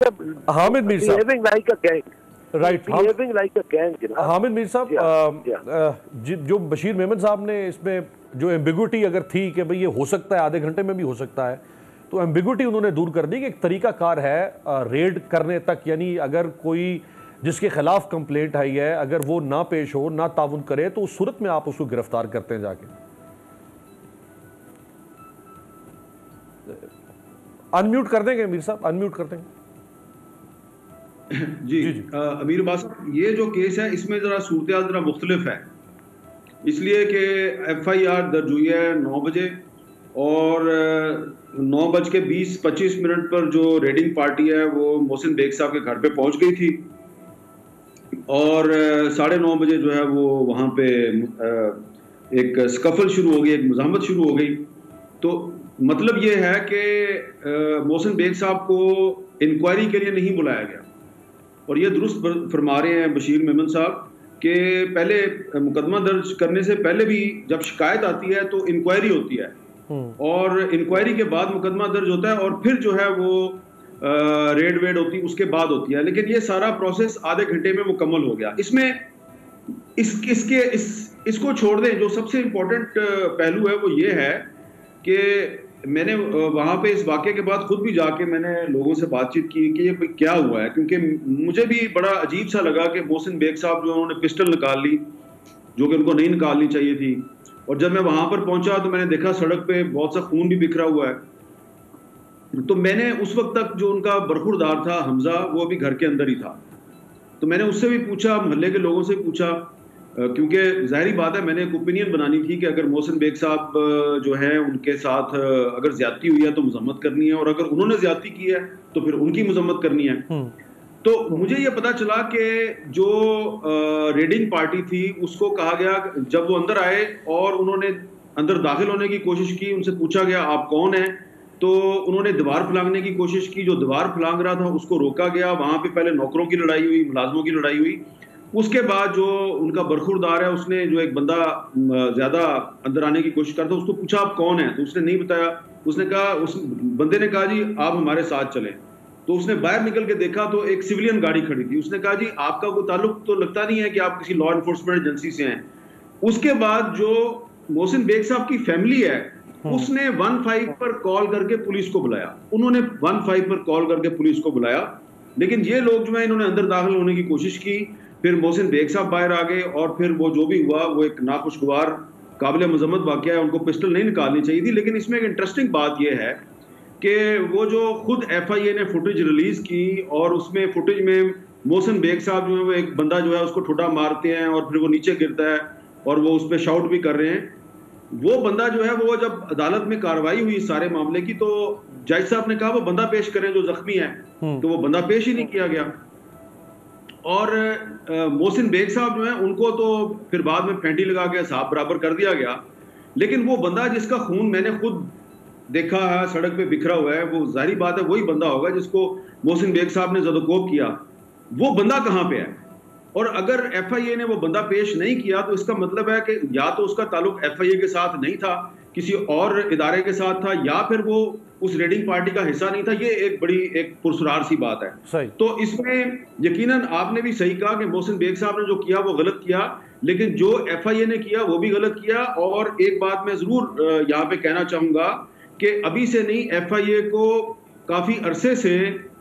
हामिद मीर साहब, behaving like a gang. Right, Behaving like a gang, Hamid Mir साहब, जो बशीर मेमन साहब ने इसमें जो एम्बिगुइटी अगर थी कि भाई ये हो सकता है आधे घंटे में भी हो सकता है, तो एम्बिगुइटी उन्होंने दूर कर दी कि एक तरीका कार है रेड करने तक, यानी अगर कोई जिसके खिलाफ कंप्लेंट आई है अगर वो ना पेश हो, ना ताउन करे, तो उस सूरत में आप उसको गिरफ्तार करते हैं जाके। अनम्यूट कर देंगे मीर साहब, अनम्यूट कर देंगे। जी, जी, जी। अमीर अब्बास साहब, ये जो केस है इसमें जरा सूरत जरा मुख्तलिफ है, इसलिए कि FIR दर्ज हुई है 9 बजे और 9:20-25 पर जो रेडिंग पार्टी है वो मोहसिन बेग साहब के घर पे पहुंच गई थी और 9:30 बजे जो है वो वहाँ पे एक स्कफल शुरू हो गई, एक मुज़ाहमत शुरू हो गई। तो मतलब ये है कि मोहसिन बेग साहब को इंक्वायरी के लिए नहीं बुलाया गया और ये दुरुस्त फरमा रहे हैं बशीर मेमन साहब कि पहले मुकदमा दर्ज करने से पहले भी जब शिकायत आती है तो इंक्वायरी होती है और इंक्वायरी के बाद मुकदमा दर्ज होता है और फिर जो है वो रेड वेड होती है, उसके बाद होती है। लेकिन ये सारा प्रोसेस आधे घंटे में मुकम्मल हो गया। इसमें इसको छोड़ दें, जो सबसे इम्पोर्टेंट पहलू है वो ये है कि मैंने वहाँ पे इस वाक़े के बाद खुद भी जाके मैंने लोगों से बातचीत की कि ये क्या हुआ है, क्योंकि मुझे भी बड़ा अजीब सा लगा कि मोहसिन बेग साहब जो उन्होंने पिस्टल निकाल ली जो कि उनको नहीं निकालनी चाहिए थी, और जब मैं वहाँ पर पहुँचा तो मैंने देखा सड़क पे बहुत सा खून भी बिखरा हुआ है। तो मैंने उस वक्त तक जो उनका बरखुरदार था हमजा, वो अभी घर के अंदर ही था, तो मैंने उससे भी पूछा, मोहल्ले के लोगों से पूछा, क्योंकि जाहिर बात है मैंने एक ओपिनियन बनानी थी कि अगर मोहसिन बेग साहब जो है उनके साथ अगर ज्यादती हुई है तो मजम्मत करनी है और अगर उन्होंने ज्यादती की है तो फिर उनकी मजम्मत करनी है। तो मुझे ये पता चला कि जो रेडिंग पार्टी थी उसको कहा गया, जब वो अंदर आए और उन्होंने अंदर दाखिल होने की कोशिश की, उनसे पूछा गया आप कौन हैं, तो उन्होंने दीवार फलांगने की कोशिश की। जो दीवार फलांग रहा था उसको रोका गया। वहां पे पहले नौकरों की लड़ाई हुई, मुलाजमों की लड़ाई हुई। उसके बाद जो उनका बरखुरदार है उसने जो एक बंदा ज्यादा अंदर आने की कोशिश करता, उसको पूछा आप कौन है, तो उसने नहीं बताया। उसने कहा, उस बंदे ने कहा जी आप हमारे साथ चलें। तो उसने बाहर निकल के देखा तो एक सिविलियन गाड़ी खड़ी थी। उसने कहा जी आपका कोई ताल्लुक तो लगता नहीं है कि आप किसी लॉ एनफोर्समेंट एजेंसी से हैं। उसके बाद जो मोहसिन बेग साहब की फैमिली है उसने 15 पर कॉल करके पुलिस को बुलाया। उन्होंने 15 पर कॉल करके पुलिस को बुलाया, लेकिन ये लोग जो है इन्होंने अंदर दाखिल होने की कोशिश की। फिर मोहसिन बेग साहब बाहर आ गए और फिर वो जो भी हुआ वो एक नाखुशगवार काबिल मजम्मत वाक़या है। उनको पिस्टल नहीं निकालनी चाहिए थी। लेकिन इसमें एक इंटरेस्टिंग बात यह है कि वो जो खुद FIA ने फुटेज रिलीज की और उसमें फुटेज में मोहसिन बेग साहब जो है वो एक बंदा जो है उसको ठुड्डा मारते हैं और फिर वो नीचे गिरता है और वो उस पर शाउट भी कर रहे हैं। वो बंदा जो है वो जब अदालत में कार्रवाई हुई सारे मामले की तो जज साहब ने कहा वो बंदा पेश करें जो जख्मी है, तो वो बंदा पेश ही नहीं किया गया। और मोहसिन बेग साहब जो है उनको तो फिर बाद में फेंटी लगा के साफ बराबर कर दिया गया। लेकिन वो बंदा जिसका खून मैंने खुद देखा है सड़क पे बिखरा हुआ है, वो जाहिर बात है वही बंदा होगा जिसको मोहसिन बेग साहब ने ज़दोकोब किया। वो बंदा कहाँ पे है? और अगर FIA ने वो बंदा पेश नहीं किया तो इसका मतलब है कि या तो उसका ताल्लुक FIA के साथ नहीं था, किसी और इदारे के साथ था, या फिर वो उस रेडिंग पार्टी का हिस्सा नहीं था। ये एक बड़ी एक पुरसरार सी बात है। सही। तो इसमें यकीनन आपने भी सही कहा कि मोहसिन बेग साहब ने जो किया वो गलत किया, लेकिन जो FIA ने किया वो भी गलत किया। और एक बात मैं जरूर यहाँ पे कहना चाहूंगा कि अभी से नहीं, FIA को काफी अरसे से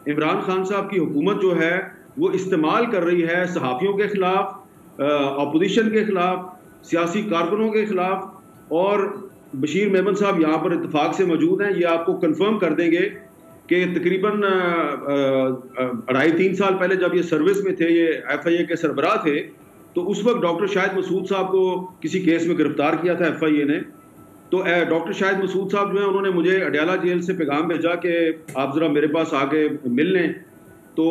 इमरान खान साहब की हुकूमत जो है वो इस्तेमाल कर रही है सहाफ़ियों के खिलाफ, अपोजिशन के खिलाफ, सियासी कारकुनों के खिलाफ। और बशीर मेमन साहब यहाँ पर इत्तेफाक से मौजूद हैं, ये आपको कंफर्म कर देंगे कि तकरीबन 2.5-3 साल पहले जब ये सर्विस में थे, ये FIA के सरबराह थे, तो उस वक्त डॉक्टर शाहिद मसूद साहब को किसी केस में गिरफ्तार किया था FIA ने। तो डॉक्टर शाहिद मसूद साहब जो है उन्होंने मुझे अडयाला जेल से पैगाम भेजा कि आप ज़रा मेरे पास आके मिल लें। तो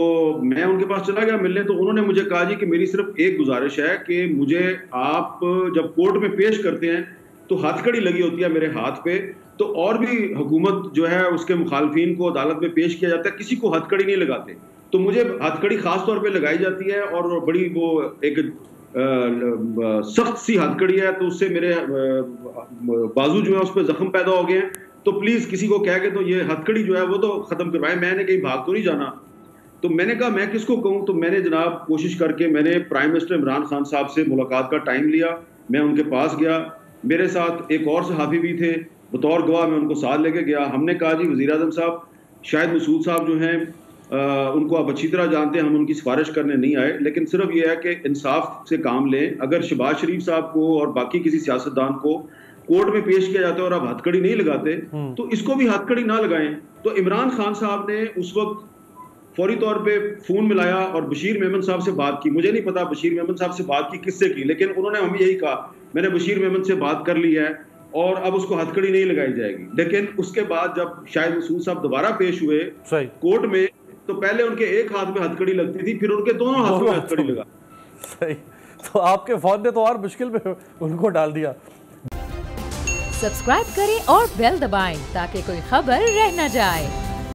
मैं उनके पास चला गया मिलने। तो उन्होंने मुझे कहा जी कि मेरी सिर्फ एक गुजारिश है कि मुझे आप जब कोर्ट में पेश करते हैं तो हथकड़ी लगी होती है मेरे हाथ पे, तो और भी हुकूमत जो है उसके मुखालफिन को अदालत में पेश किया जाता है, किसी को हथकड़ी नहीं लगाते। तो मुझे हथकड़ी खास तौर पे लगाई जाती है और बड़ी वो एक सख्त सी हथकड़ी है, तो उससे मेरे बाजू जो है उस पर जख्म पैदा हो गए हैं। तो प्लीज किसी को कह के तो ये हथकड़ी जो है वो तो खत्म करवाएं। मैंने कहीं भाग तो नहीं जाना। तो मैंने कहा मैं किसको कहूँ, तो मैंने जनाब कोशिश करके मैंने प्राइम मिनिस्टर इमरान खान साहब से मुलाकात का टाइम लिया, मैं उनके पास गया, मेरे साथ एक और सहाफ़ी भी थे, बतौर गवाह मैं उनको साथ लेके गया। हमने कहा जी वज़ीर आज़म साहब, शाहिद मसूद साहब जो हैं उनको आप अच्छी तरह जानते हैं, हम उनकी सिफारिश करने नहीं आए, लेकिन सिर्फ ये है कि इंसाफ से काम लें। अगर शहबाज शरीफ साहब को और बाकी किसी सियासतदान को कोर्ट में पेश किया जाता है और आप हथकड़ी नहीं लगाते तो इसको भी हथकड़ी ना लगाएं। तो इमरान खान साहब ने उस वक्त फौरी तौर पे फोन मिलाया और बशीर मेमन साहब से बात की। मुझे नहीं पता बशीर मेमन साहब से बात की किससे की, लेकिन उन्होंने हमें यही कहा मैंने बशीर मेमन से बात कर ली है और अब उसको हथकड़ी नहीं लगाई जाएगी। लेकिन उसके बाद जब शाहिद मसूद साहब दोबारा पेश हुए कोर्ट में, तो पहले उनके एक हाथ में हथकड़ी लगती थी, फिर उनके दोनों हाथों में हथकड़ी लगा। सही, तो आपके फौज ने तो और मुश्किल में उनको डाल दिया। सब्सक्राइब करें और बेल दबाएं ताकि कोई खबर रह न जाए।